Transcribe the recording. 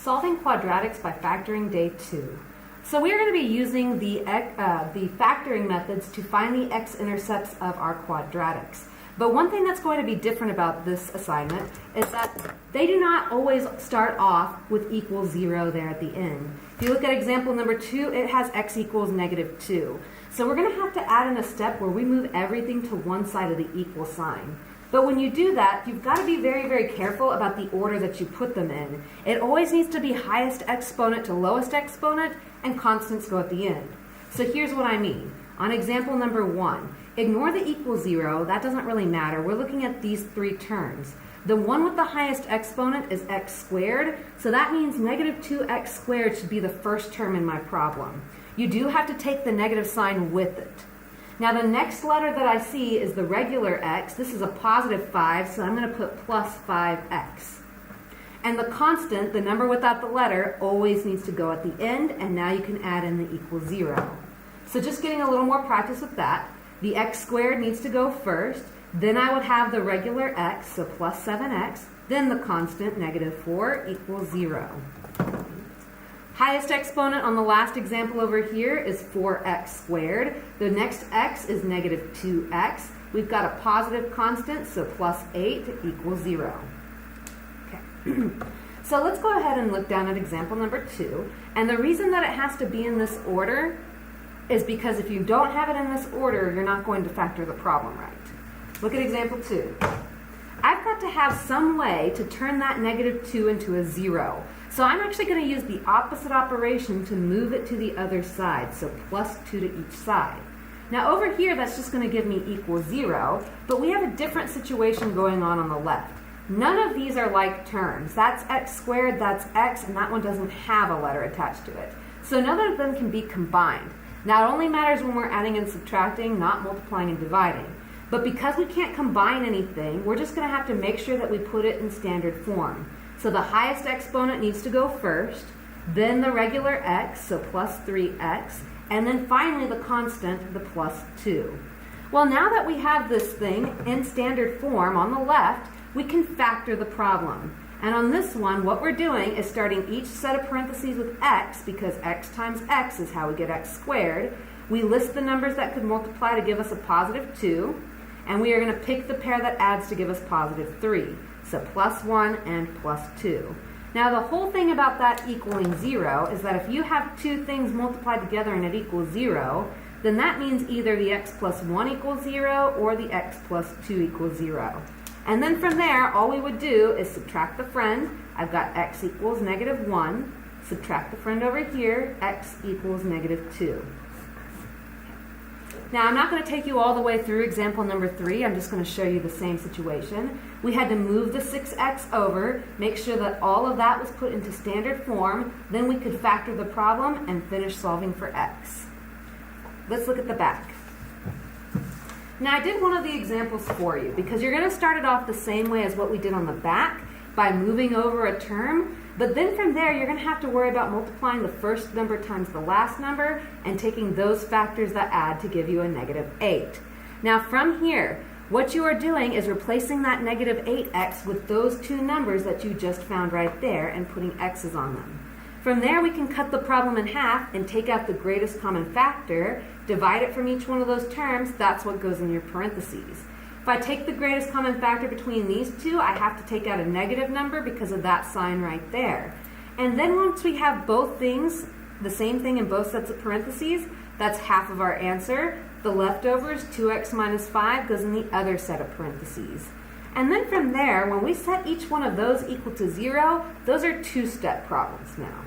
Solving quadratics by factoring day 2. So we are going to be using the factoring methods to find the x-intercepts of our quadratics. But one thing that's going to be different about this assignment is that they do not always start off with equals 0 there at the end. If you look at example number 2, it has x equals -2. So we're going to have to add in a step where we move everything to one side of the equal sign. But when you do that, you've got to be very, very careful about the order that you put them in. It always needs to be highest exponent to lowest exponent, and constants go at the end. So here's what I mean. On example number 1, ignore the equal 0. That doesn't really matter. We're looking at these three terms. The one with the highest exponent is x squared, so that means -2x squared should be the first term in my problem. You do have to take the negative sign with it. Now the next letter that I see is the regular x. This is a +5, so I'm going to put plus 5x. And the constant, the number without the letter, always needs to go at the end, and now you can add in the equal 0. So just getting a little more practice with that. The x squared needs to go first, then I would have the regular x, so plus 7x, then the constant, -4, equals 0. Highest exponent on the last example over here is 4x squared. The next x is -2x. We've got a positive constant, so plus 8 equals 0. Okay. So let's go ahead and look down at example number 2. And the reason that it has to be in this order is because if you don't have it in this order, you're not going to factor the problem right. Look at example 2. I've got to have some way to turn that -2 into a 0. So I'm actually going to use the opposite operation to move it to the other side, so plus 2 to each side. Now over here, that's just going to give me equal 0, but we have a different situation going on the left. None of these are like terms. That's x squared, that's x, and that one doesn't have a letter attached to it. So none of them can be combined. Now it only matters when we're adding and subtracting, not multiplying and dividing. But because we can't combine anything, we're just going to have to make sure that we put it in standard form. So the highest exponent needs to go first, then the regular x, so plus 3x, and then finally the constant, the plus 2. Well, now that we have this thing in standard form on the left, we can factor the problem. And on this one, what we're doing is starting each set of parentheses with x, because x times x is how we get x squared. We list the numbers that could multiply to give us a +2, and we are going to pick the pair that adds to give us +3. So plus 1 and plus 2. Now the whole thing about that equaling 0 is that if you have two things multiplied together and it equals 0, then that means either the x plus 1 equals 0 or the x plus 2 equals 0. And then from there, all we would do is subtract the friend. I've got x equals -1. Subtract the friend over here, x equals -2. Now, I'm not going to take you all the way through example number 3. I'm just going to show you the same situation. We had to move the 6x over, make sure that all of that was put into standard form, then we could factor the problem and finish solving for x. Let's look at the back. Now, I did one of the examples for you because you're going to start it off the same way as what we did on the back by moving over a term. But then from there, you're going to have to worry about multiplying the first number times the last number and taking those factors that add to give you a -8. Now from here, what you are doing is replacing that -8x with those two numbers that you just found right there and putting x's on them. From there, we can cut the problem in half and take out the greatest common factor, divide it from each one of those terms. That's what goes in your parentheses. If I take the greatest common factor between these two, I have to take out a negative number because of that sign right there. And then once we have both things, the same thing in both sets of parentheses, that's half of our answer. The leftovers, 2x minus 5, goes in the other set of parentheses. And then from there, when we set each one of those equal to 0, those are two-step problems now.